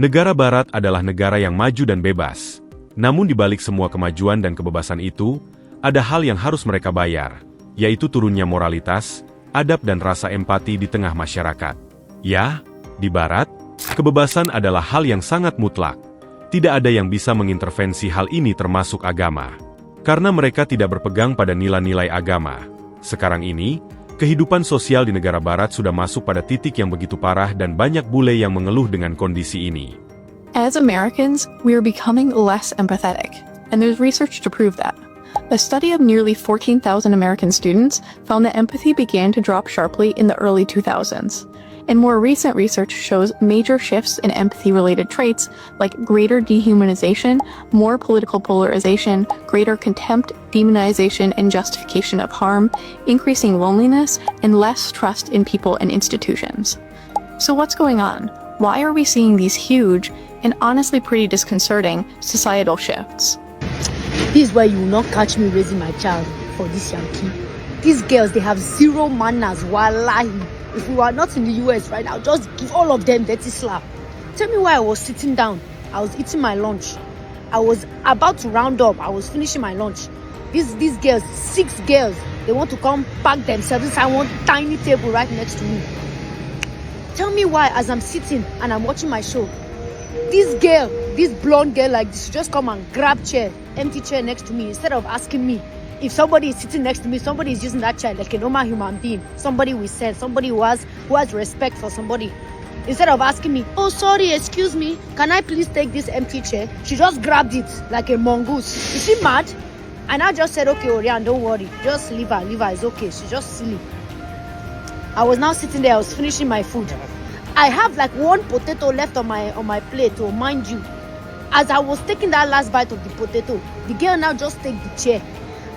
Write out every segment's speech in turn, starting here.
Negara Barat adalah negara yang maju dan bebas. Namun di balik semua kemajuan dan kebebasan itu, ada hal yang harus mereka bayar, yaitu turunnya moralitas, adab dan rasa empati di tengah masyarakat. Ya, di Barat, kebebasan adalah hal yang sangat mutlak. Tidak ada yang bisa mengintervensi hal ini termasuk agama. Karena mereka tidak berpegang pada nilai-nilai agama. Sekarang ini, kehidupan sosial di negara Barat sudah masuk pada titik yang begitu parah dan banyak bule yang mengeluh dengan kondisi ini. As Americans, we are becoming less empathetic, and there's research to prove that. A study of nearly 14,000 American students found that empathy began to drop sharply in the early 2000s. And more recent research shows major shifts in empathy-related traits like greater dehumanization, more political polarization, greater contempt, demonization, and justification of harm, increasing loneliness, and less trust in people and institutions. So what's going on? Why are we seeing these huge and honestly pretty disconcerting societal shifts? This is why you will not catch me raising my child for this Yankee. These girls, they have zero manners. Wallahi. If we were not in the US right now, just give all of them dirty slap. Tell me why I was sitting down. I was eating my lunch. I was about to round up. I was finishing my lunch. These girls, 6 girls, they want to come pack themselves inside one tiny table right next to me. Tell me why, as I'm sitting and I'm watching my show, this girl, this blonde girl like this, she just come and grab chair, empty chair next to me instead of asking me. If somebody is sitting next to me, somebody is using that chair like a normal human being. Somebody with sense, somebody who has respect for somebody. Instead of asking me, oh sorry, excuse me, can I please take this empty chair? She just grabbed it like a mongoose. Is she mad? And I just said, okay, Orion, don't worry. Just leave her, it's okay. She's just silly. I was now sitting there, I was finishing my food. I have like one potato left on my plate, oh mind you. As I was taking that last bite of the potato, the girl now just take the chair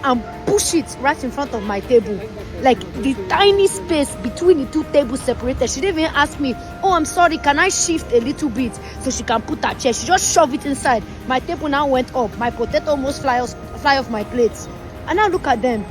and push it right in front of my table. Like the tiny space between the two tables separated. She didn't even ask me, oh, I'm sorry, can I shift a little bit so she can put her chair? She just shoved it inside. My table now went up. My potato almost fly off my plate. And now look at them.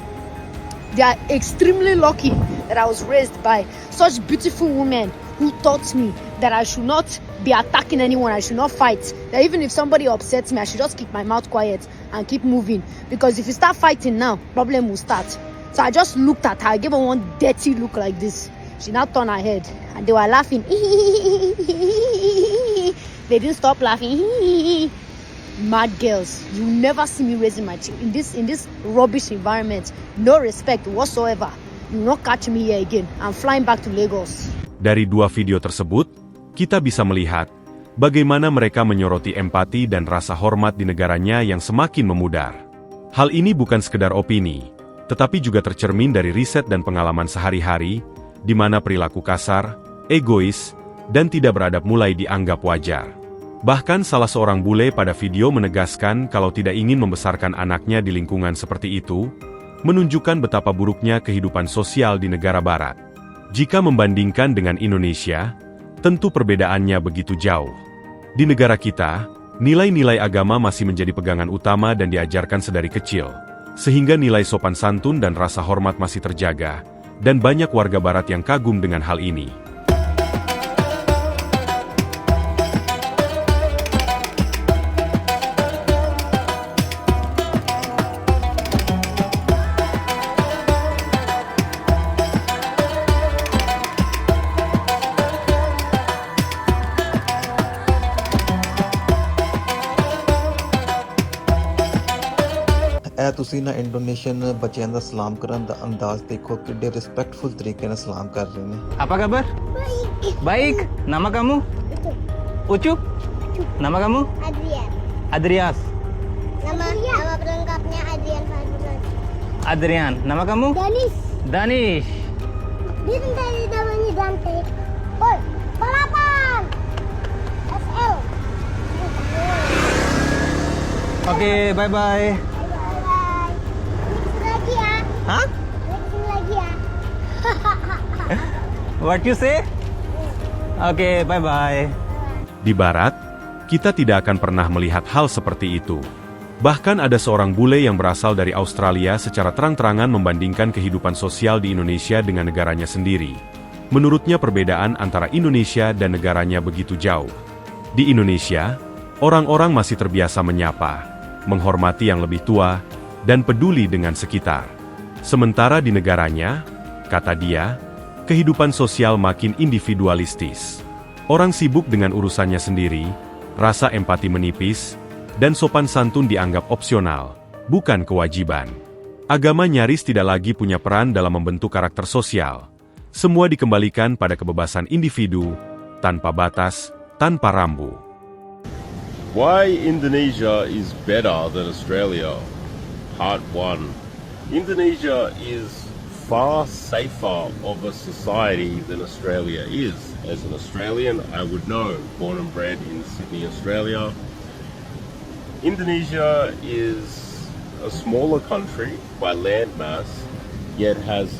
They are extremely lucky that I was raised by such beautiful women who taught me that I should not be attacking anyone, I should not fight. That even if somebody upsets me, I should just keep my mouth quiet and keep moving. Because if you start fighting now, problem will start. So I just looked at her, I gave her one dirty look like this. She now turned her head and they were laughing. They didn't stop laughing. Mad girls, you never see me raising my chin in this rubbish environment. No respect whatsoever. You will not catch me here again. I'm flying back to Lagos. Dari 2 video tersebut, kita bisa melihat bagaimana mereka menyoroti empati dan rasa hormat di negaranya yang semakin memudar. Hal ini bukan sekedar opini, tetapi juga tercermin dari riset dan pengalaman sehari-hari, di mana perilaku kasar, egois, dan tidak beradab mulai dianggap wajar. Bahkan salah seorang bule pada video menegaskan kalau tidak ingin membesarkan anaknya di lingkungan seperti itu, menunjukkan betapa buruknya kehidupan sosial di negara Barat. Jika membandingkan dengan Indonesia, tentu perbedaannya begitu jauh. Di negara kita, nilai-nilai agama masih menjadi pegangan utama dan diajarkan sedari kecil, sehingga nilai sopan santun dan rasa hormat masih terjaga, dan banyak warga Barat yang kagum dengan hal ini. ਤੁਸੀਂ ਨਾ Indonesian ਬੱਚਿਆਂ ਦਾ ਸਲਾਮ ਕਰਨ ਦਾ ਅੰਦਾਜ਼ ਦੇਖੋ ਕਿੱਡੇ respectful ਤਰੀਕੇ ਨਾਲ ਸਲਾਮ ਕਰ ਰਹੇ ਨੇ Apa kabar? Baik. Nama kamu? Ucup. Nama kamu? Adrian. Adrias. Nama pelengkapnya Adrian Fadlan. Adrian. Nama kamu? Danis. Danish. Dia tadi namanya Dante. Boy, balapan. SL. Oke, bye-bye. Bye. Next lagi ya. Hah? Next lagi ya. What you say? Oke, bye-bye. Di Barat, kita tidak akan pernah melihat hal seperti itu. Bahkan ada seorang bule yang berasal dari Australia secara terang-terangan membandingkan kehidupan sosial di Indonesia dengan negaranya sendiri. Menurutnya perbedaan antara Indonesia dan negaranya begitu jauh. Di Indonesia, orang-orang masih terbiasa menyapa, menghormati yang lebih tua, dan peduli dengan sekitar. Sementara di negaranya, kata dia, kehidupan sosial makin individualistis. Orang sibuk dengan urusannya sendiri, rasa empati menipis, dan sopan santun dianggap opsional, bukan kewajiban. Agama nyaris tidak lagi punya peran dalam membentuk karakter sosial. Semua dikembalikan pada kebebasan individu, tanpa batas, tanpa rambu. Why Indonesia is better than Australia? Part 1. Indonesia is far safer of a society than Australia is. As an Australian, I would know, born and bred in Sydney, Australia. Indonesia is a smaller country by landmass, yet has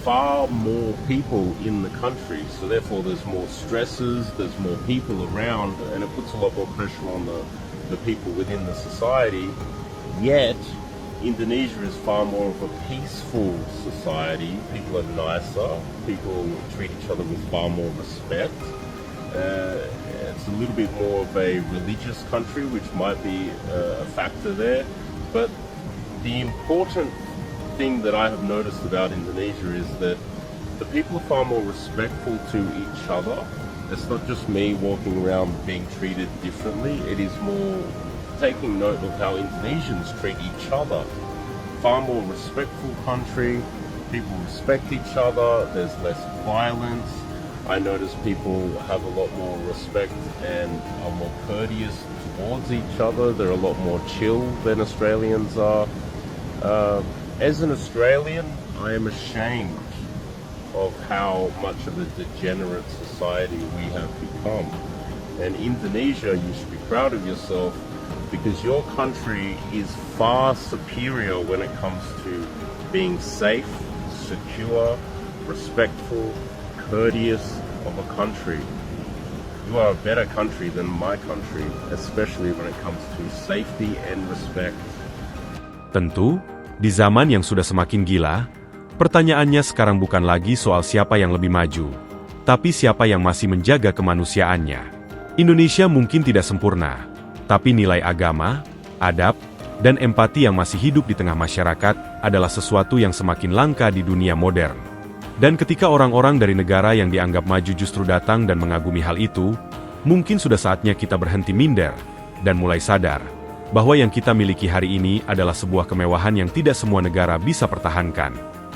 far more people in the country, so therefore there's more stresses, there's more people around, and it puts a lot more pressure on the people within the society. Yet Indonesia is far more of a peaceful society. People are nicer, people treat each other with far more respect. It's a little bit more of a religious country, which might be a factor there, but the important thing that I have noticed about Indonesia is that the people are far more respectful to each other. It's not just me walking around being treated differently, it is more taking note of how Indonesians treat each other. Far more respectful country, people respect each other, there's less violence. I notice people have a lot more respect and are more courteous towards each other. They're a lot more chill than Australians are. As an Australian, I am ashamed of how much of a degenerate society we have become. And Indonesia, you should be proud of yourself because your country is far superior when it comes to being safe, secure, respectful, courteous of a country. You are a better country than my country, especially when it comes to safety and respect. Tentu, di zaman yang sudah semakin gila, pertanyaannya sekarang bukan lagi soal siapa yang lebih maju, tapi siapa yang masih menjaga kemanusiaannya. Indonesia mungkin tidak sempurna, tapi nilai agama, adab, dan empati yang masih hidup di tengah masyarakat adalah sesuatu yang semakin langka di dunia modern. Dan ketika orang-orang dari negara yang dianggap maju justru datang dan mengagumi hal itu, mungkin sudah saatnya kita berhenti minder dan mulai sadar bahwa yang kita miliki hari ini adalah sebuah kemewahan yang tidak semua negara bisa pertahankan.